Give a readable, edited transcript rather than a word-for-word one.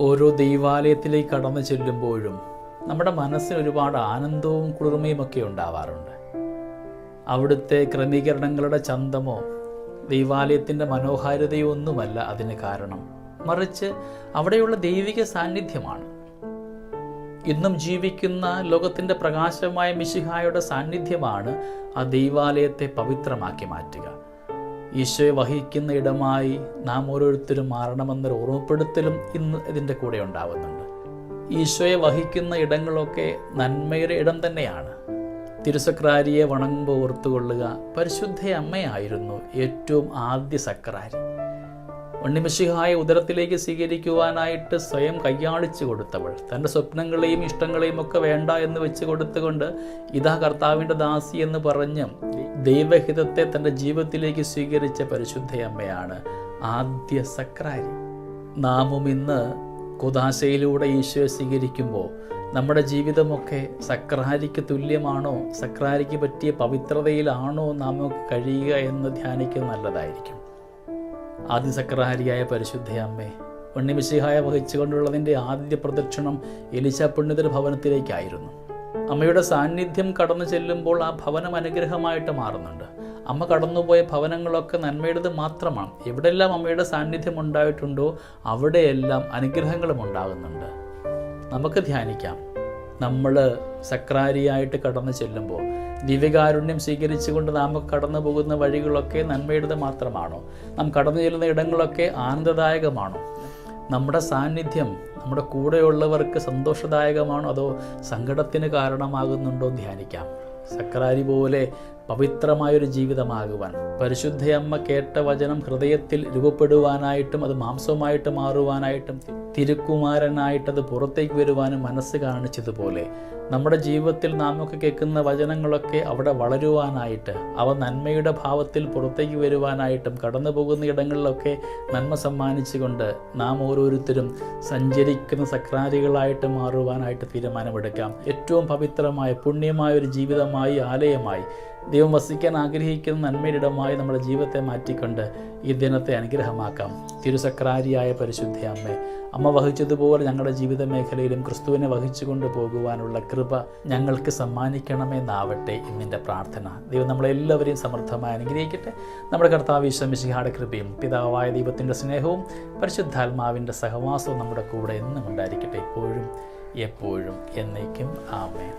ഓരോ ദൈവാലയത്തിലേക്ക് കടന്നു ചെല്ലുമ്പോഴും നമ്മുടെ മനസ്സിന് ഒരുപാട് ആനന്ദവും കുളിർമയും ഒക്കെ ഉണ്ടാവാറുണ്ട്. അവിടുത്തെ ക്രമീകരണങ്ങളുടെ ചന്തമോ ദൈവാലയത്തിൻ്റെ മനോഹാരിതയോ ഒന്നുമല്ല അതിന് കാരണം, മറിച്ച് അവിടെയുള്ള ദൈവിക സാന്നിധ്യമാണ്. ഇന്നും ജീവിക്കുന്ന ലോകത്തിൻ്റെ പ്രകാശമായ മിശിഹായുടെ സാന്നിധ്യമാണ് ആ ദൈവാലയത്തെ പവിത്രമാക്കി മാറ്റുക. ഈശോയെ വഹിക്കുന്ന ഇടമായി നാം ഓരോരുത്തരും മാറണമെന്നൊരു ഓർമ്മപ്പെടുത്തലും ഇന്ന് ഇതിൻ്റെ കൂടെ ഉണ്ടാവുന്നുണ്ട്. ഈശോയെ വഹിക്കുന്ന ഇടങ്ങളൊക്കെ നന്മയുടെ ഇടം തന്നെയാണ്. തിരുസക്രാരിയെ വണങ്ങുമ്പോൾ ഓർത്തുകൊള്ളുക, പരിശുദ്ധ അമ്മയായിരുന്നു ഏറ്റവും ആദ്യ സക്രാരി. ഉണ്ണിമിശിഹായെ ഉദരത്തിലേക്ക് സ്വീകരിക്കുവാനായിട്ട് സ്വയം കയ്യാളിച്ചു കൊടുത്തവൾ, തൻ്റെ സ്വപ്നങ്ങളെയും ഇഷ്ടങ്ങളെയും ഒക്കെ വേണ്ട എന്ന് വെച്ച് കൊടുത്തുകൊണ്ട് ഇതാ കർത്താവിൻ്റെ ദാസി എന്ന് പറഞ്ഞ് ദൈവഹിതത്തെ തൻ്റെ ജീവിതത്തിലേക്ക് സ്വീകരിച്ച പരിശുദ്ധ അമ്മയാണ് ആദ്യ സക്രാരി. നാമും ഇന്ന് കുദാശയിലൂടെ ഈശോയെ സ്വീകരിക്കുമ്പോൾ നമ്മുടെ ജീവിതമൊക്കെ സക്രാരിക്ക് തുല്യമാണോ, സക്രാരിക്ക് പറ്റിയ പവിത്രതയിലാണോ നാം കഴിയുക എന്ന് ധ്യാനിക്കുന്നത് നല്ലതായിരിക്കും. ആദ്യ സക്രാരിയായ പരിശുദ്ധ അമ്മേ, ഉണ്ണിമിശിഹായെ വഹിച്ചുകൊണ്ടുള്ളതിൻ്റെ ആദ്യ പ്രദക്ഷിണം എലിശ പുണ്യതര ഭവനത്തിലേക്കായിരുന്നു. അമ്മയുടെ സാന്നിധ്യം കടന്നു ചെല്ലുമ്പോൾ ആ ഭവനം അനുഗ്രഹമായിട്ട് മാറുന്നുണ്ട്. അമ്മ കടന്നുപോയ ഭവനങ്ങളൊക്കെ നന്മയുടേത് മാത്രമാണ്. എവിടെയെല്ലാം അമ്മയുടെ സാന്നിധ്യം ഉണ്ടായിട്ടുണ്ടോ അവിടെയെല്ലാം അനുഗ്രഹങ്ങളും ഉണ്ടാകുന്നുണ്ട്. നമുക്ക് ധ്യാനിക്കാം, നമ്മൾ സക്രാരിയായിട്ട് കടന്നു ചെല്ലുമ്പോൾ ദിവ്യകാരുണ്യം സ്വീകരിച്ചുകൊണ്ട് നാം കടന്നു പോകുന്ന വഴികളൊക്കെ നന്മയുടേത് മാത്രമാണോ? നാം കടന്നു ചെല്ലുന്ന ഇടങ്ങളൊക്കെ ആനന്ദദായകമാണോ? നമ്മുടെ സാന്നിധ്യം നമ്മുടെ കൂടെയുള്ളവർക്ക് സന്തോഷദായകമാണോ അതോ സങ്കടത്തിന് കാരണമാകുന്നുണ്ടോ ധ്യാനിക്കാം. സക്രാരി പോലെ പവിത്രമായൊരു ജീവിതമാകുവാൻ പരിശുദ്ധയമ്മ കേട്ട വചനം ഹൃദയത്തിൽ രൂപപ്പെടുവാനായിട്ടും അത് മാംസമായിട്ട് മാറുവാനായിട്ടും തിരുക്കുമാരനായിട്ടത് പുറത്തേക്ക് വരുവാനും മനസ്സ് കാണിച്ചതുപോലെ നമ്മുടെ ജീവിതത്തിൽ നാമൊക്കെ കേൾക്കുന്ന വചനങ്ങളൊക്കെ അവിടെ വളരുവാനായിട്ട് അവ നന്മയുടെ ഭാവത്തിൽ പുറത്തേക്ക് വരുവാനായിട്ടും കടന്നു പോകുന്ന ഇടങ്ങളിലൊക്കെ നന്മ സമ്മാനിച്ചുകൊണ്ട് നാം ഓരോരുത്തരും സഞ്ചരിക്കുന്ന സക്രാരികളായിട്ട് മാറുവാനായിട്ട് തീരുമാനമെടുക്കാം. ഏറ്റവും പവിത്രമായ പുണ്യമായ ഒരു ജീവിതമായി, ആലയമായി, ദൈവം വസിക്കാൻ ആഗ്രഹിക്കുന്ന നന്മയിടമായി നമ്മുടെ ജീവിതത്തെ മാറ്റിക്കൊണ്ട് ഈ ദിനത്തെ അനുഗ്രഹമാക്കാം. തിരുസക്രാരിയായ പരിശുദ്ധ അമ്മേ, അമ്മ വഹിച്ചതുപോലെ ഞങ്ങളുടെ ജീവിത മേഖലയിലും ക്രിസ്തുവിനെ വഹിച്ചുകൊണ്ട് പോകുവാനുള്ള കൃപ ഞങ്ങൾക്ക് സമ്മാനിക്കണമെന്നാവട്ടെ ഇന്നിൻ്റെ പ്രാർത്ഥന. ദൈവം നമ്മളെല്ലാവരെയും സമൃദ്ധമായി അനുഗ്രഹിക്കട്ടെ. നമ്മുടെ കർത്താവ് ഈശോ മിശിഹായുടെ കൃപയും പിതാവായ ദൈവത്തിൻ്റെ സ്നേഹവും പരിശുദ്ധാത്മാവിൻ്റെ സഹവാസവും നമ്മുടെ കൂടെ എന്നും ഉണ്ടായിരിക്കട്ടെ, ഇപ്പോഴും എപ്പോഴും എന്നേക്കും. ആമേൻ.